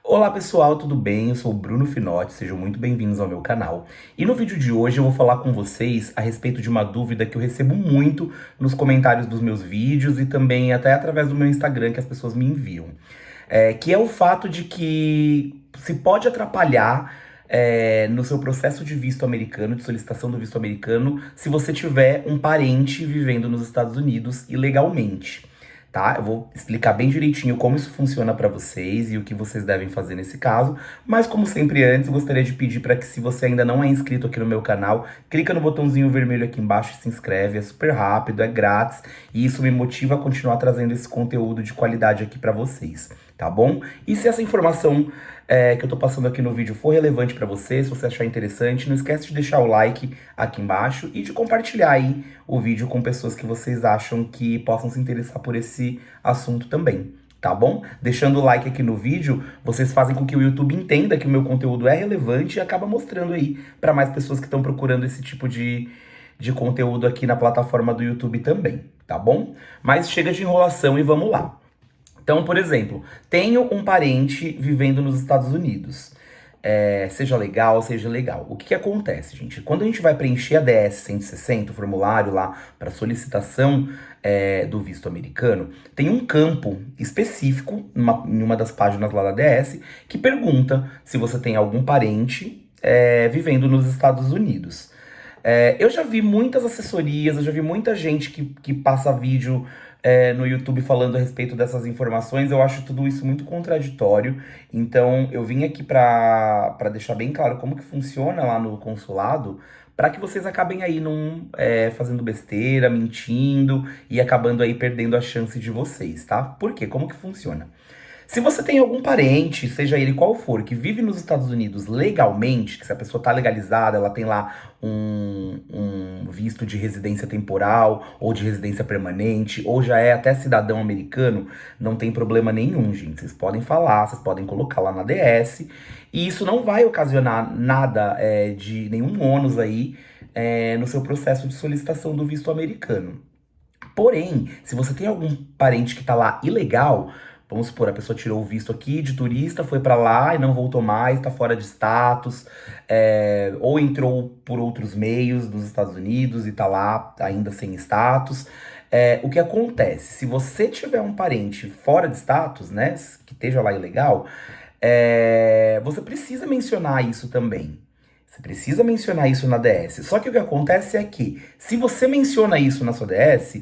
Olá pessoal, tudo bem? Eu sou o Bruno Finotti, sejam muito bem-vindos ao meu canal. E no vídeo de hoje eu vou falar com vocês a respeito de uma dúvida que eu recebo muito nos comentários dos meus vídeos e também até através do meu Instagram que as pessoas me enviam. Que é o fato de que se pode atrapalhar no seu processo de visto americano, de solicitação do visto americano, se você tiver um parente vivendo nos Estados Unidos ilegalmente. Tá? Eu vou explicar bem direitinho como isso funciona para vocês e o que vocês devem fazer nesse caso. Mas como sempre antes, eu gostaria de pedir para que se você ainda não é inscrito aqui no meu canal, clica no botãozinho vermelho aqui embaixo e se inscreve. É super rápido, é grátis e isso me motiva a continuar trazendo esse conteúdo de qualidade aqui para vocês, tá bom? E se essa informação que eu tô passando aqui no vídeo for relevante para você, se você achar interessante, não esquece de deixar o like aqui embaixo e de compartilhar aí o vídeo com pessoas que vocês acham que possam se interessar por esse assunto também, tá bom? Deixando o like aqui no vídeo, vocês fazem com que o YouTube entenda que o meu conteúdo é relevante e acaba mostrando aí para mais pessoas que estão procurando esse tipo de conteúdo aqui na plataforma do YouTube também, tá bom? Mas chega de enrolação e vamos lá. Então, por exemplo, tenho um parente vivendo nos Estados Unidos. Seja legal, seja ilegal. O que que acontece, gente? Quando a gente vai preencher a DS 160, o formulário lá para solicitação do visto americano, tem um campo específico em uma das páginas lá da DS que pergunta se você tem algum parente vivendo nos Estados Unidos. Eu já vi muitas assessorias, eu já vi muita gente que passa vídeo no YouTube falando a respeito dessas informações. Eu acho tudo isso muito contraditório. Então, eu vim aqui para deixar bem claro como que funciona lá no consulado, para que vocês acabem aí não fazendo besteira, mentindo e acabando aí perdendo a chance de vocês, tá? Por quê? Como que funciona? Se você tem algum parente, seja ele qual for, que vive nos Estados Unidos legalmente, que se a pessoa tá legalizada, ela tem lá um visto de residência temporal ou de residência permanente, ou já é até cidadão americano, não tem problema nenhum, gente. Vocês podem falar, vocês podem colocar lá na DS, e isso não vai ocasionar nada de nenhum ônus aí no seu processo de solicitação do visto americano. Porém, se você tem algum parente que tá lá ilegal, vamos supor, a pessoa tirou o visto aqui de turista, foi pra lá e não voltou mais, tá fora de status, ou entrou por outros meios dos Estados Unidos e tá lá ainda sem status. O que acontece? Se você tiver um parente fora de status, né, que esteja lá ilegal, você precisa mencionar isso também. Você precisa mencionar isso na DS. Só que o que acontece é que, se você menciona isso na sua DS,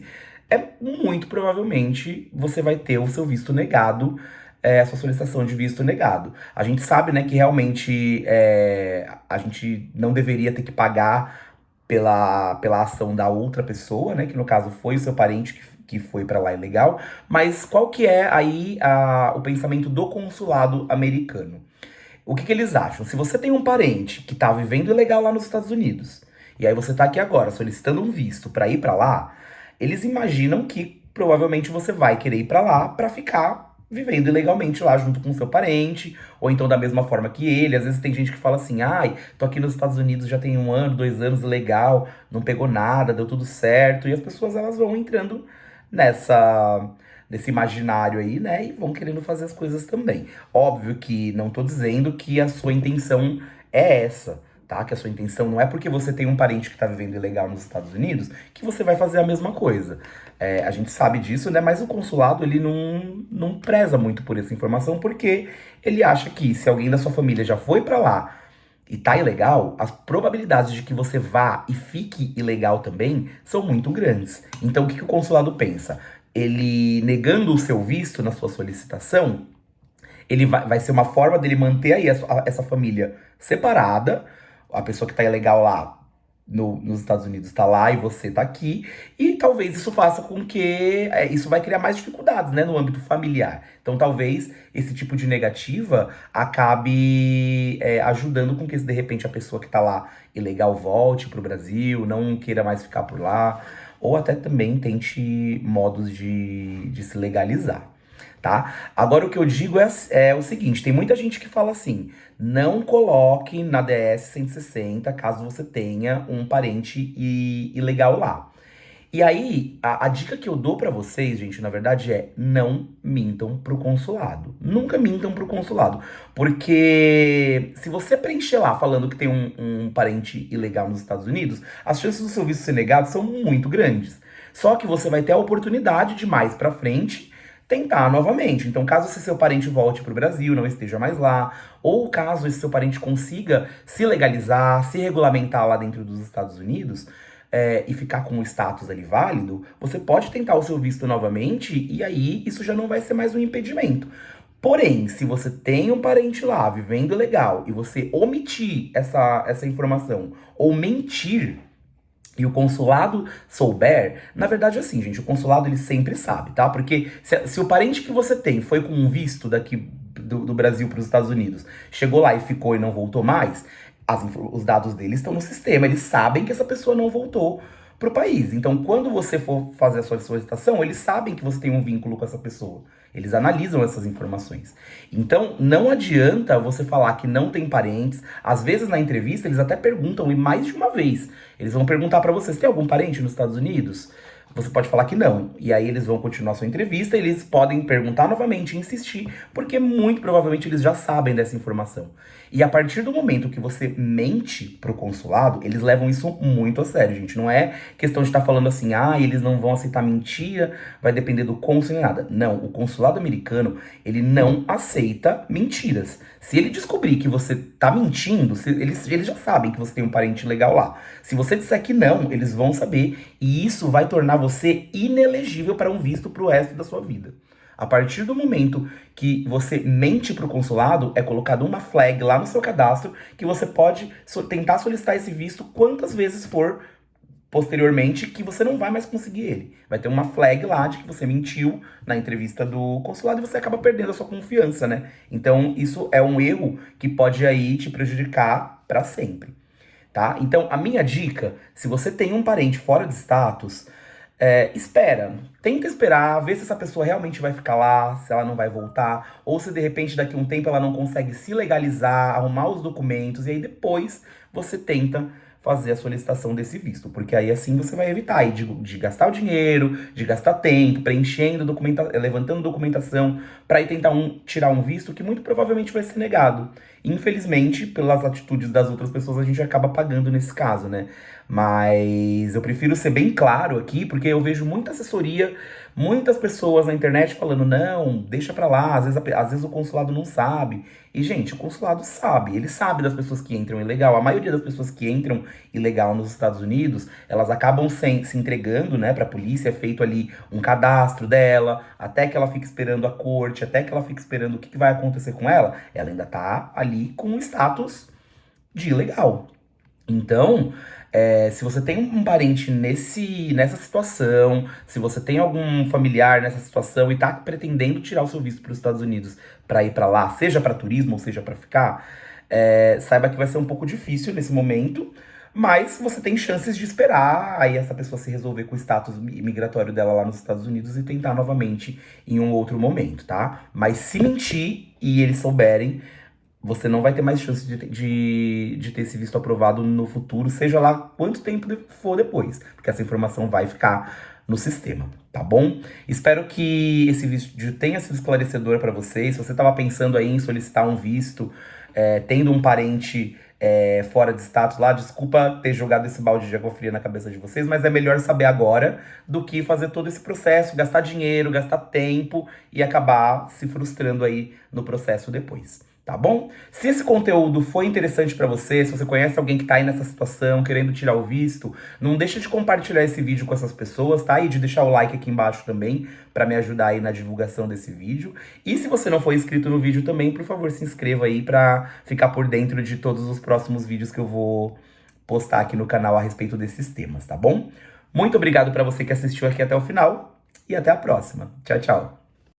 muito provavelmente você vai ter o seu visto negado, a sua solicitação de visto negado. A gente sabe, né, que realmente a gente não deveria ter que pagar pela ação da outra pessoa, né, que no caso foi o seu parente que foi pra lá ilegal, mas qual que é aí o pensamento do consulado americano? O que que eles acham? Se você tem um parente que tá vivendo ilegal lá nos Estados Unidos, e aí você tá aqui agora solicitando um visto pra ir pra lá, eles imaginam que provavelmente você vai querer ir pra lá pra ficar vivendo ilegalmente lá junto com seu parente, ou então da mesma forma que ele. Às vezes tem gente que fala assim, ai, tô aqui nos Estados Unidos já tem 1 ano, 2 anos, legal, não pegou nada, deu tudo certo, e as pessoas elas vão entrando nessa nesse imaginário aí, né, e vão querendo fazer as coisas também. Óbvio que não tô dizendo que a sua intenção é essa, tá? Que a sua intenção não é porque você tem um parente que tá vivendo ilegal nos Estados Unidos que você vai fazer a mesma coisa. A gente sabe disso, né? Mas o consulado, ele não preza muito por essa informação, porque ele acha que se alguém da sua família já foi pra lá e tá ilegal, as probabilidades de que você vá e fique ilegal também são muito grandes. Então, o que que o consulado pensa? Ele negando o seu visto na sua solicitação, ele vai ser uma forma dele manter aí essa família separada, a pessoa que tá ilegal lá nos Estados Unidos tá lá e você tá aqui, e talvez isso faça com que isso vai criar mais dificuldades, né, no âmbito familiar. Então talvez esse tipo de negativa acabe ajudando com que de repente a pessoa que tá lá ilegal volte pro Brasil, não queira mais ficar por lá, ou até também tente modos de se legalizar, tá? Agora o que eu digo é o seguinte, tem muita gente que fala assim, não coloque na DS 160 caso você tenha um parente ilegal lá. E aí, a dica que eu dou pra vocês, gente, na verdade é não mintam pro consulado. Nunca mintam pro consulado. Porque se você preencher lá falando que tem um parente ilegal nos Estados Unidos, as chances do seu visto ser negado são muito grandes. Só que você vai ter a oportunidade de mais pra frente tentar novamente. Então, caso esse seu parente volte pro Brasil, não esteja mais lá, ou caso esse seu parente consiga se legalizar, se regulamentar lá dentro dos Estados Unidos, e ficar com o status ali válido, você pode tentar o seu visto novamente e aí isso já não vai ser mais um impedimento. Porém, se você tem um parente lá vivendo legal e você omitir essa informação ou mentir e o consulado souber, na verdade assim, gente, o consulado ele sempre sabe, tá? Porque se o parente que você tem foi com um visto daqui do Brasil para os Estados Unidos, chegou lá e ficou e não voltou mais, os dados deles estão no sistema, eles sabem que essa pessoa não voltou pro país. Então, quando você for fazer a sua solicitação, eles sabem que você tem um vínculo com essa pessoa. Eles analisam essas informações. Então, não adianta você falar que não tem parentes. Às vezes, na entrevista, eles até perguntam, e mais de uma vez. Eles vão perguntar pra você, você tem algum parente nos Estados Unidos? Você pode falar que não. E aí eles vão continuar a sua entrevista, eles podem perguntar novamente, insistir, porque muito provavelmente eles já sabem dessa informação. E a partir do momento que você mente pro consulado, eles levam isso muito a sério, gente. Não é questão de estar falando assim, eles não vão aceitar mentira, vai depender do cônsul nem nada. Não, o consulado americano, ele não aceita mentiras. Se ele descobrir que você tá mentindo, eles já sabem que você tem um parente legal lá. Se você disser que não, eles vão saber e isso vai tornar você inelegível para um visto pro resto da sua vida. A partir do momento que você mente pro consulado, é colocado uma flag lá no seu cadastro que você pode tentar solicitar esse visto quantas vezes for posteriormente, que você não vai mais conseguir ele. Vai ter uma flag lá de que você mentiu na entrevista do consulado e você acaba perdendo a sua confiança, né? Então, isso é um erro que pode aí te prejudicar para sempre, tá? Então, a minha dica, se você tem um parente fora de status, espera. Tenta esperar, ver se essa pessoa realmente vai ficar lá, se ela não vai voltar, ou se de repente daqui a um tempo ela não consegue se legalizar, arrumar os documentos, e aí depois você tenta fazer a solicitação desse visto. Porque aí assim você vai evitar aí de gastar o dinheiro, de gastar tempo, preenchendo, levantando documentação, para ir tentar tirar um visto que muito provavelmente vai ser negado. Infelizmente, pelas atitudes das outras pessoas, a gente acaba pagando nesse caso, né? Mas eu prefiro ser bem claro aqui, porque eu vejo muita assessoria, muitas pessoas na internet falando, não, deixa pra lá, às vezes o consulado não sabe. E, gente, o consulado sabe, ele sabe das pessoas que entram ilegal. A maioria das pessoas que entram ilegal nos Estados Unidos, elas acabam se entregando, né, pra polícia, é feito ali um cadastro dela, até que ela fique esperando a corte, até que ela fique esperando o que vai acontecer com ela, ela ainda tá ali com o status de ilegal. Então, se você tem um parente nessa situação, se você tem algum familiar nessa situação e tá pretendendo tirar o seu visto para os Estados Unidos para ir para lá, seja para turismo ou seja para ficar, saiba que vai ser um pouco difícil nesse momento, mas você tem chances de esperar aí essa pessoa se resolver com o status migratório dela lá nos Estados Unidos e tentar novamente em um outro momento, tá? Mas se mentir e eles souberem, você não vai ter mais chance de ter esse visto aprovado no futuro, seja lá quanto tempo for depois, porque essa informação vai ficar no sistema, tá bom? Espero que esse vídeo tenha sido esclarecedor para vocês. Se você estava pensando aí em solicitar um visto, tendo um parente fora de status lá, desculpa ter jogado esse balde de água fria na cabeça de vocês, mas é melhor saber agora do que fazer todo esse processo, gastar dinheiro, gastar tempo e acabar se frustrando aí no processo depois. Tá bom? Se esse conteúdo foi interessante pra você, se você conhece alguém que tá aí nessa situação, querendo tirar o visto, não deixa de compartilhar esse vídeo com essas pessoas, tá? E de deixar o like aqui embaixo também, pra me ajudar aí na divulgação desse vídeo. E se você não for inscrito no vídeo também, por favor, se inscreva aí pra ficar por dentro de todos os próximos vídeos que eu vou postar aqui no canal a respeito desses temas, tá bom? Muito obrigado pra você que assistiu aqui até o final e até a próxima. Tchau, tchau!